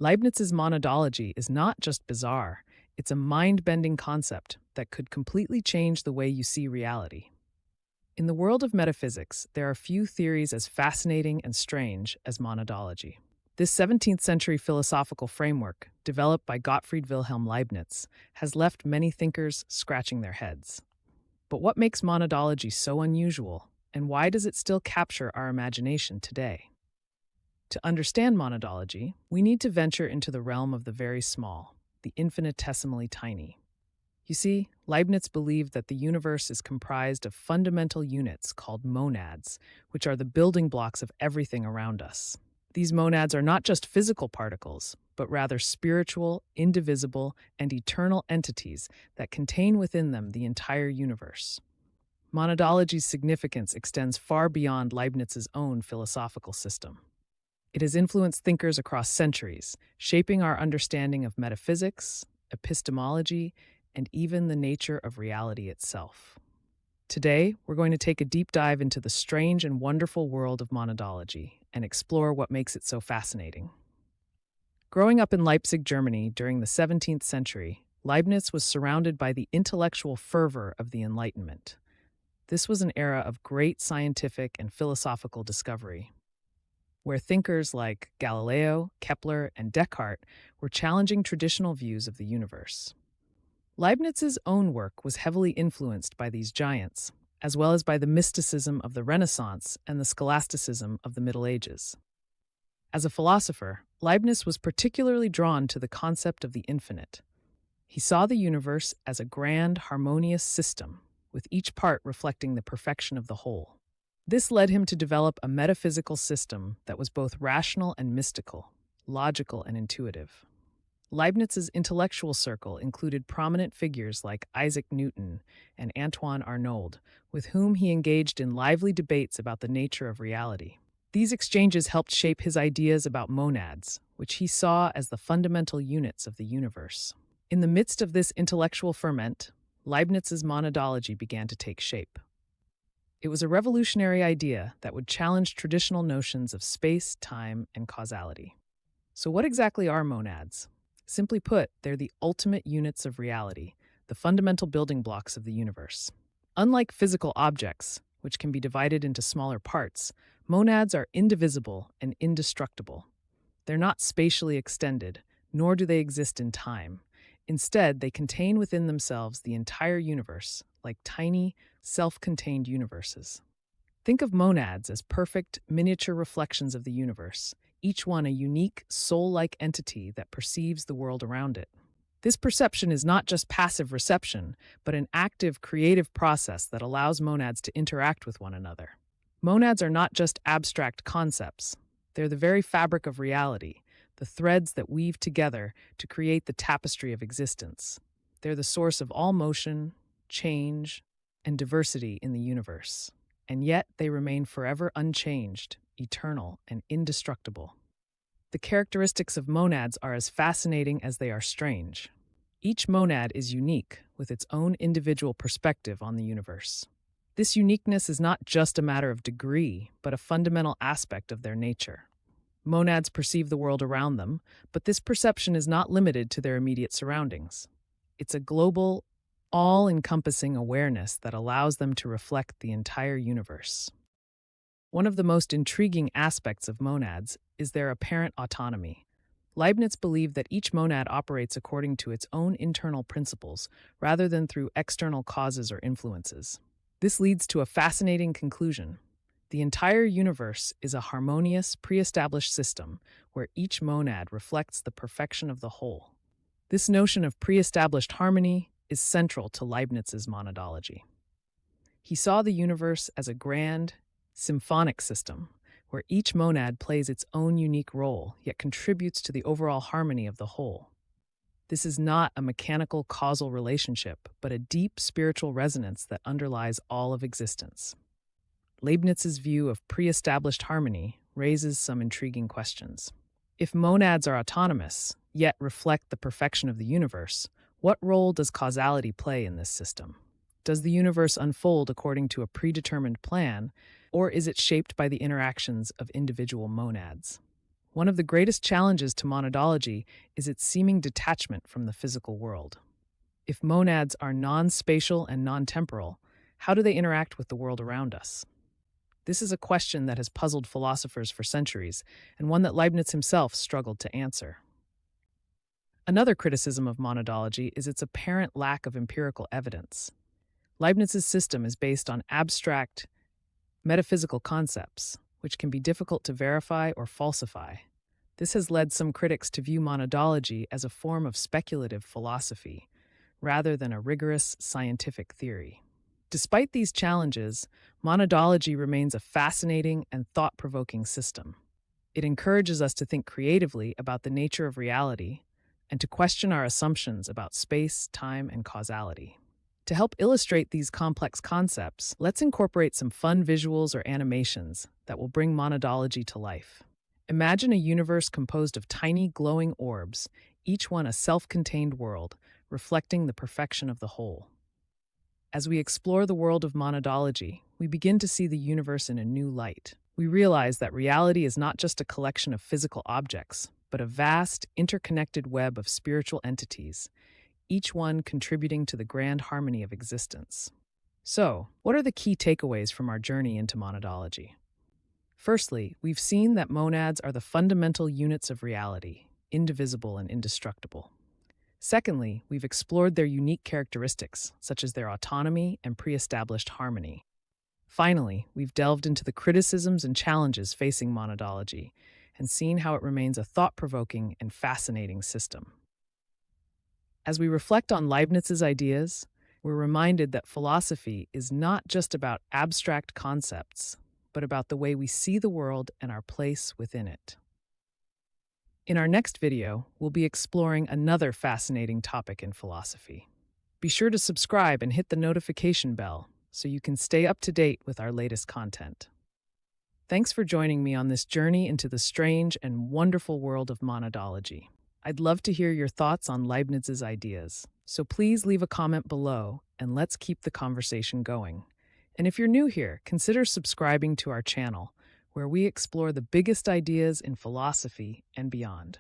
Leibniz's monadology is not just bizarre, it's a mind-bending concept that could completely change the way you see reality. In the world of metaphysics, there are few theories as fascinating and strange as monadology. This 17th century philosophical framework, developed by Gottfried Wilhelm Leibniz, has left many thinkers scratching their heads. But what makes monadology so unusual, and why does it still capture our imagination today? To understand monadology, we need to venture into the realm of the very small, the infinitesimally tiny. You see, Leibniz believed that the universe is comprised of fundamental units called monads, which are the building blocks of everything around us. These monads are not just physical particles, but rather spiritual, indivisible, and eternal entities that contain within them the entire universe. Monadology's significance extends far beyond Leibniz's own philosophical system. It has influenced thinkers across centuries, shaping our understanding of metaphysics, epistemology, and even the nature of reality itself. Today, we're going to take a deep dive into the strange and wonderful world of monadology and explore what makes it so fascinating. Growing up in Leipzig, Germany during the 17th century, Leibniz was surrounded by the intellectual fervor of the Enlightenment. This was an era of great scientific and philosophical discovery, where thinkers like Galileo, Kepler, and Descartes were challenging traditional views of the universe. Leibniz's own work was heavily influenced by these giants, as well as by the mysticism of the Renaissance and the scholasticism of the Middle Ages. As a philosopher, Leibniz was particularly drawn to the concept of the infinite. He saw the universe as a grand, harmonious system, with each part reflecting the perfection of the whole. This led him to develop a metaphysical system that was both rational and mystical, logical and intuitive. Leibniz's intellectual circle included prominent figures like Isaac Newton and Antoine Arnauld, with whom he engaged in lively debates about the nature of reality. These exchanges helped shape his ideas about monads, which he saw as the fundamental units of the universe. In the midst of this intellectual ferment, Leibniz's monadology began to take shape. It was a revolutionary idea that would challenge traditional notions of space, time, and causality. So what exactly are monads? Simply put, they're the ultimate units of reality, the fundamental building blocks of the universe. Unlike physical objects, which can be divided into smaller parts, monads are indivisible and indestructible. They're not spatially extended, nor do they exist in time. Instead, they contain within themselves the entire universe, like tiny, self-contained universes. Think of monads as perfect, miniature reflections of the universe, each one a unique, soul-like entity that perceives the world around it. This perception is not just passive reception, but an active, creative process that allows monads to interact with one another. Monads are not just abstract concepts. They're the very fabric of reality, the threads that weave together to create the tapestry of existence. They're the source of all motion, change, and diversity in the universe. And yet they remain forever unchanged, eternal, and indestructible. The characteristics of monads are as fascinating as they are strange. Each monad is unique, with its own individual perspective on the universe. This uniqueness is not just a matter of degree, but a fundamental aspect of their nature. Monads perceive the world around them, but this perception is not limited to their immediate surroundings. It's a global, all-encompassing awareness that allows them to reflect the entire universe. One of the most intriguing aspects of monads is their apparent autonomy. Leibniz believed that each monad operates according to its own internal principles, rather than through external causes or influences. This leads to a fascinating conclusion. The entire universe is a harmonious, pre-established system where each monad reflects the perfection of the whole. This notion of pre-established harmony is central to Leibniz's monadology. He saw the universe as a grand, symphonic system, where each monad plays its own unique role, yet contributes to the overall harmony of the whole. This is not a mechanical causal relationship, but a deep spiritual resonance that underlies all of existence. Leibniz's view of pre-established harmony raises some intriguing questions. If monads are autonomous, yet reflect the perfection of the universe, what role does causality play in this system? Does the universe unfold according to a predetermined plan, or is it shaped by the interactions of individual monads? One of the greatest challenges to monadology is its seeming detachment from the physical world. If monads are non-spatial and non-temporal, how do they interact with the world around us? This is a question that has puzzled philosophers for centuries, and one that Leibniz himself struggled to answer. Another criticism of monadology is its apparent lack of empirical evidence. Leibniz's system is based on abstract, metaphysical concepts, which can be difficult to verify or falsify. This has led some critics to view monadology as a form of speculative philosophy, rather than a rigorous scientific theory. Despite these challenges, monadology remains a fascinating and thought-provoking system. It encourages us to think creatively about the nature of reality and to question our assumptions about space, time, and causality. To help illustrate these complex concepts, let's incorporate some fun visuals or animations that will bring monadology to life. Imagine a universe composed of tiny glowing orbs, each one a self-contained world, reflecting the perfection of the whole. As we explore the world of monadology, we begin to see the universe in a new light. We realize that reality is not just a collection of physical objects, but a vast, interconnected web of spiritual entities, each one contributing to the grand harmony of existence. So, what are the key takeaways from our journey into monadology? Firstly, we've seen that monads are the fundamental units of reality, indivisible and indestructible. Secondly, we've explored their unique characteristics, such as their autonomy and pre-established harmony. Finally, we've delved into the criticisms and challenges facing monadology and seen how it remains a thought-provoking and fascinating system. As we reflect on Leibniz's ideas, we're reminded that philosophy is not just about abstract concepts, but about the way we see the world and our place within it. In our next video, we'll be exploring another fascinating topic in philosophy. Be sure to subscribe and hit the notification bell so you can stay up to date with our latest content. Thanks for joining me on this journey into the strange and wonderful world of monadology. I'd love to hear your thoughts on Leibniz's ideas, so please leave a comment below and let's keep the conversation going. And if you're new here, consider subscribing to our channel, where we explore the biggest ideas in philosophy and beyond.